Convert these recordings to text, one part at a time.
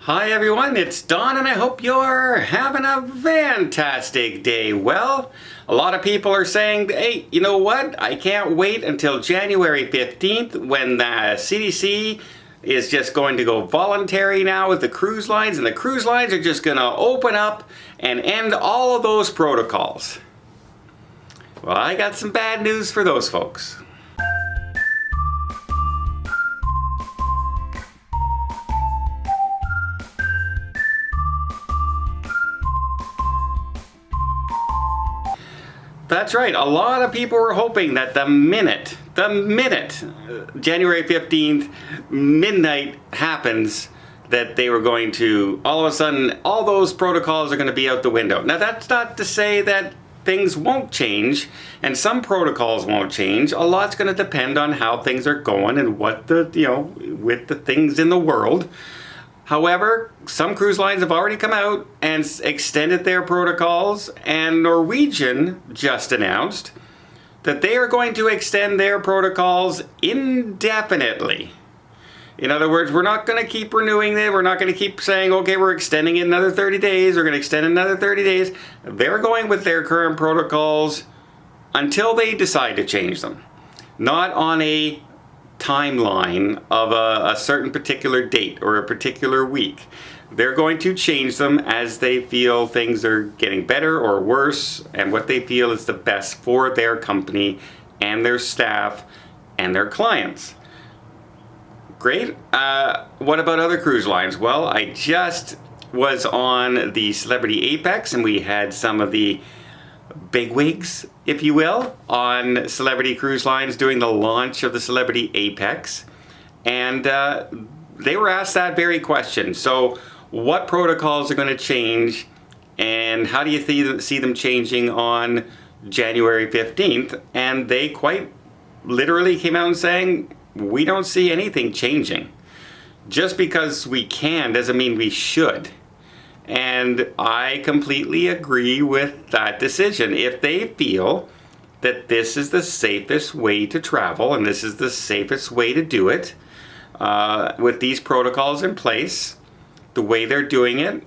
Hi everyone, it's Don and I hope you're having a fantastic day. Well, a lot of people are saying, hey, you know what? I can't wait until January 15th when the CDC is just going to go voluntary now with the cruise lines, and the cruise lines are just going to open up and end all of those protocols. Well, I got some bad news for those folks. That's right, a lot of people were hoping that the minute January 15th, midnight happens, that they were going to, all of a sudden, all those protocols are going to be out the window. Now that's not to say that things won't change, and some protocols won't change. A lot's going to depend on how things are going and what the, with the things in the world. However, some cruise lines have already come out and extended their protocols, and Norwegian just announced that they are going to extend their protocols indefinitely. In other words, we're not going to keep renewing it. We're not going to keep saying, okay, we're extending it another 30 days. We're going to extend another 30 days. They're going with their current protocols until they decide to change them. Not on a timeline of a certain particular date or a particular week. They're going to change them as they feel things are getting better or worse, and what they feel is the best for their company and their staff and their clients. Great. What about other cruise lines? Well, I just was on the Celebrity Apex, and we had some of the bigwigs, if you will, on Celebrity Cruise Lines doing the launch of the Celebrity Apex, and they were asked that very question. So what protocols are going to change, and how do you see them changing on January 15th? And they quite literally came out and saying, we don't see anything changing. Just because we can doesn't mean we should. And I completely agree with that decision. If they feel that this is the safest way to travel and this is the safest way to do it, with these protocols in place, the way they're doing it,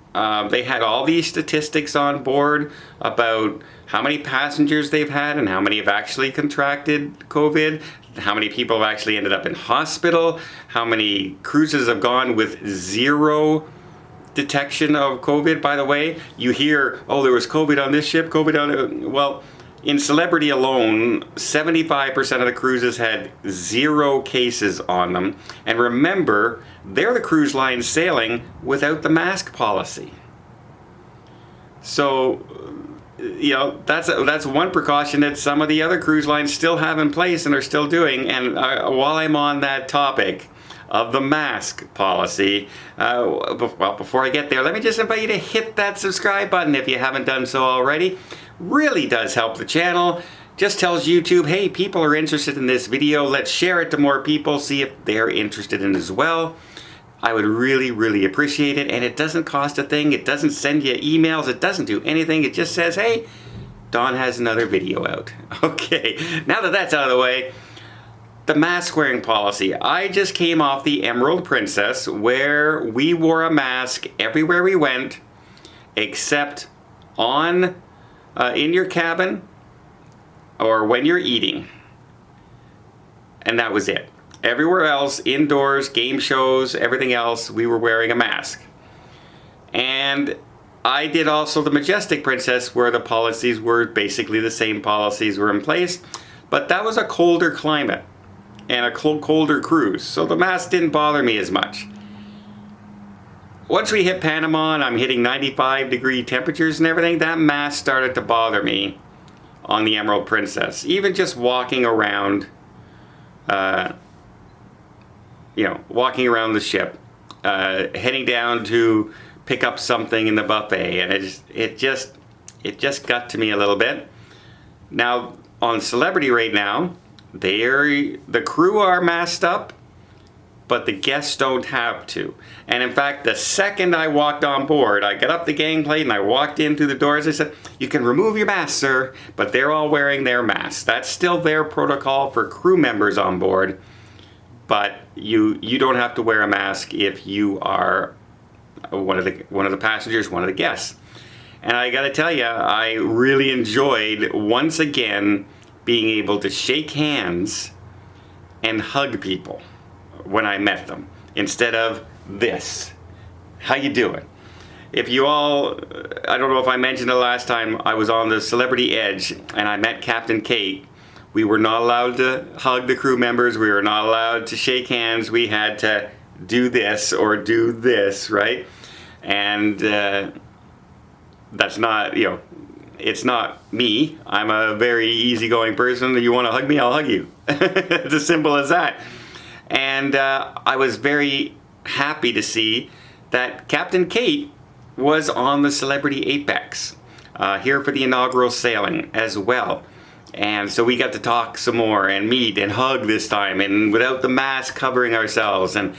they had all these statistics on board about how many passengers they've had and how many have actually contracted COVID, how many people have actually ended up in hospital, how many cruises have gone with zero detection of COVID. By the way, you hear, oh, there was COVID on this ship, COVID on, well, in Celebrity alone, 75% of the cruises had zero cases on them. And remember, they're the cruise line sailing without the mask policy. So, that's one precaution that some of the other cruise lines still have in place and are still doing. And while I'm on that topic of the mask policy, well, before I get there, let me just invite you to hit that subscribe button if you haven't done so already. Really does help the channel. Just tells YouTube, hey, people are interested in this video. Let's share it to more people, see if they're interested in it as well. I would really, really appreciate it. And it doesn't cost a thing. It doesn't send you emails. It doesn't do anything. It just says, hey, Don has another video out. Okay, now that that's out of the way, the mask wearing policy. I just came off the Emerald Princess, where we wore a mask everywhere we went, except on in your cabin or when you're eating. And that was it. Everywhere else, indoors, game shows, everything else, we were wearing a mask. And I did also the Majestic Princess, where the policies were basically the same policies were in place, but that was a colder climate and a colder cruise, so the mask didn't bother me as much. Once we hit Panama and I'm hitting 95-degree temperatures and everything, that mask started to bother me on the Emerald Princess. Even just walking around, walking around the ship, heading down to pick up something in the buffet, and it just got to me a little bit. Now on Celebrity right now, the crew are masked up, but the guests don't have to. And in fact, the second I walked on board, I got up the gangplank and I walked in through the doors. I said, you can remove your mask, sir, but they're all wearing their masks. That's still their protocol for crew members on board, but you don't have to wear a mask if you are one of the passengers, one of the guests. And I got to tell you, I really enjoyed once again being able to shake hands and hug people when I met them, instead of this. How you doing? If you all, I don't know if I mentioned it last time, I was on the Celebrity Edge and I met Captain Kate. We were not allowed to hug the crew members. We were not allowed to shake hands. We had to do this or do this, right? And that's not, it's not me. I'm a very easygoing person. If you want to hug me, I'll hug you. It's as simple as that. And I was very happy to see that Captain Kate was on the Celebrity Apex here for the inaugural sailing as well. And so we got to talk some more and meet and hug this time, and without the mask covering ourselves. And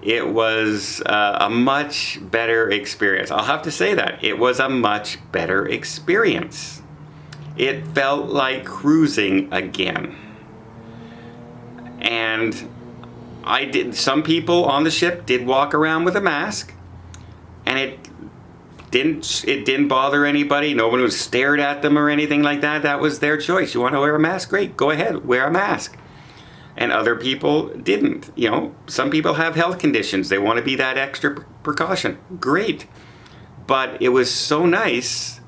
it was a much better experience. I'll have to say that. It was a much better experience. It felt like cruising again. And some people on the ship did walk around with a mask, and it didn't bother anybody. No one was stared at them or anything like that. That was their choice. You want to wear a mask? Great, go ahead, wear a mask. And other people didn't. Some people have health conditions. They want to be that extra precaution. Great. But it was so nice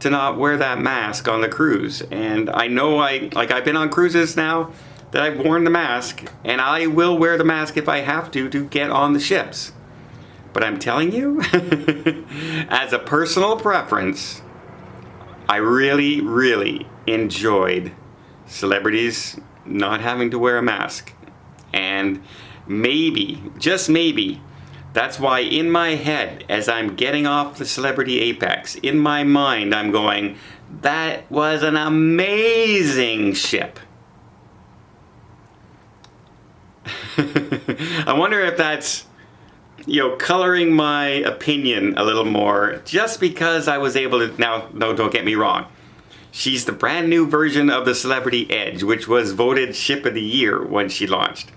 to not wear that mask on the cruise. And I know I've been on cruises now that I've worn the mask, and I will wear the mask if I have to get on the ships. But I'm telling you, as a personal preference, I really, really enjoyed celebrities not having to wear a mask. And maybe, just maybe, that's why in my head, as I'm getting off the Celebrity Apex, in my mind I'm going, that was an amazing ship. I wonder if that's, coloring my opinion a little more, just because I was able to. Now, no, don't get me wrong. She's the brand new version of the Celebrity Edge, which was voted Ship of the Year when she launched.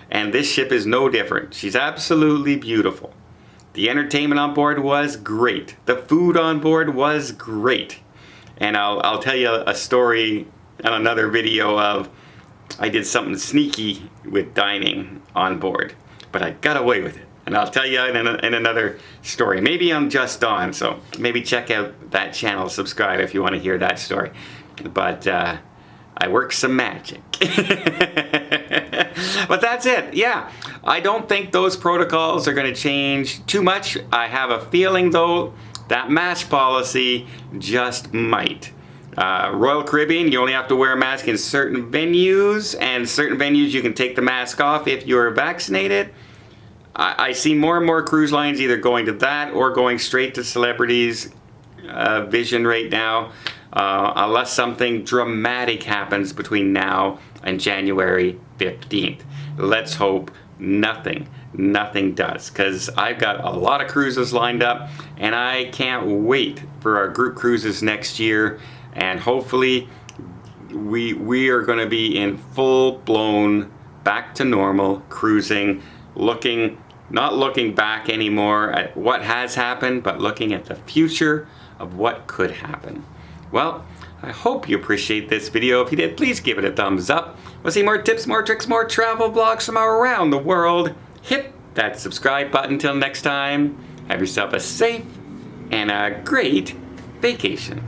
And this ship is no different. She's absolutely beautiful. The entertainment on board was great. The food on board was great. And I'll tell you a story on another video of I did something sneaky with dining on board, but I got away with it. And I'll tell you in another story, maybe on Just Dawn, so maybe check out that channel, subscribe if you want to hear that story. But I worked some magic. But that's it, yeah. I don't think those protocols are going to change too much. I have a feeling, though, that mask policy just might. Royal Caribbean, you only have to wear a mask in certain venues, and certain venues you can take the mask off if you're vaccinated. I see more and more cruise lines either going to that or going straight to celebrities' vision right now, unless something dramatic happens between now and January 15th. Let's hope nothing does, because I've got a lot of cruises lined up, and I can't wait for our group cruises next year. And hopefully we are going to be in full-blown back to normal cruising, not looking back anymore at what has happened, but looking at the future of what could happen. Well, I hope you appreciate this video. If you did, please give it a thumbs up. Want to see more tips, more tricks, more travel vlogs from around the world? Hit that subscribe button. Till next time, have yourself a safe and a great vacation.